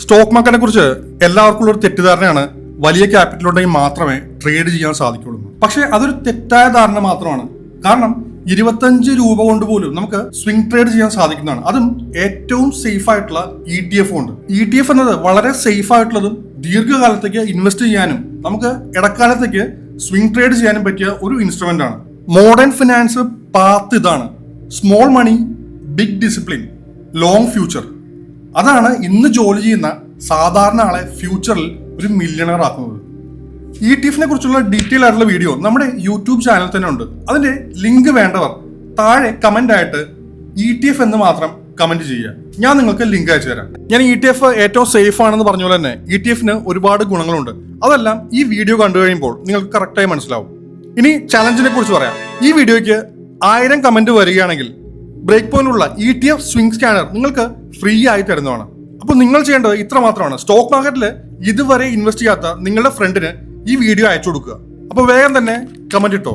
Stock മാർക്കറ്റിനെ കുറിച്ച് എല്ലാവർക്കും ഒരു തെറ്റിദ്ധാരണയാണ് വലിയ ക്യാപിറ്റൽ ഉണ്ടെങ്കിൽ മാത്രമേ ട്രേഡ് ചെയ്യാൻ സാധിക്കുള്ളൂ. പക്ഷേ അതൊരു തെറ്റായ ധാരണ മാത്രമാണ്. കാരണം 25 രൂപ കൊണ്ട് പോലും നമുക്ക് സ്വിംഗ് ട്രേഡ് ചെയ്യാൻ സാധിക്കുന്നതാണ്. അതും ഏറ്റവും സേഫ് ആയിട്ടുള്ള ETF ഉണ്ട്. ETF എന്നത് വളരെ സേഫ് ആയിട്ടുള്ളതും ദീർഘകാലത്തേക്ക് ഇൻവെസ്റ്റ് ചെയ്യാനും നമുക്ക് ഇടക്കാലത്തേക്ക് സ്വിംഗ് ട്രേഡ് ചെയ്യാനും പറ്റിയ ഒരു ഇൻസ്ട്രുമെന്റ് ആണ്. മോഡേൺ ഫിനാൻസ് പാത്ത് ഇതാണ്: സ്മോൾ മണി, ബിഗ് ഡിസിപ്ലിൻ, ലോങ് ഫ്യൂച്ചർ. അതാണ് ഇന്ന് ജോലി ചെയ്യുന്ന സാധാരണ ആളെ ഫ്യൂച്ചറിൽ ഒരു മില്യണർ ആക്കുന്നത്. ETF കുറിച്ചുള്ള ഡീറ്റെയിൽ ആയിട്ടുള്ള വീഡിയോ നമ്മുടെ യൂട്യൂബ് ചാനൽ തന്നെ ഉണ്ട്. അതിന്റെ ലിങ്ക് വേണ്ടവർ താഴെ കമന്റ് ആയിട്ട് ETF എന്ന് മാത്രം കമന്റ് ചെയ്യുക. ഞാൻ നിങ്ങൾക്ക് ലിങ്ക് അയച്ചു തരാം. ഞാൻ ETF ഏറ്റവും സേഫ് ആണെന്ന് പറഞ്ഞ പോലെ തന്നെ ETF ഒരുപാട് ഗുണങ്ങളുണ്ട്. അതെല്ലാം ഈ വീഡിയോ കണ്ടു കഴിയുമ്പോൾ നിങ്ങൾക്ക് കറക്റ്റായി മനസ്സിലാവും. ഇനി ചലഞ്ചിനെ കുറിച്ച് പറയാം. ഈ വീഡിയോയ്ക്ക് 1000 കമന്റ് വരികയാണെങ്കിൽ ബ്രേക്ക് പോയിന്റുള്ള ETF സ്വിംഗ് സ്കാനർ നിങ്ങൾക്ക് ഫ്രീ ആയി തരുന്നതാണ്. അപ്പോൾ നിങ്ങൾ ചെയ്യേണ്ടത് ഇത്ര മാത്രമാണ്: സ്റ്റോക്ക് മാർക്കറ്റിൽ ഇതുവരെ ഇൻവെസ്റ്റ് ചെയ്യാത്ത നിങ്ങളുടെ ഫ്രണ്ടിന് ഈ വീഡിയോ അയച്ചു കൊടുക്കുക. അപ്പോൾ വേഗം തന്നെ കമന്റ് ഇട്ടോ.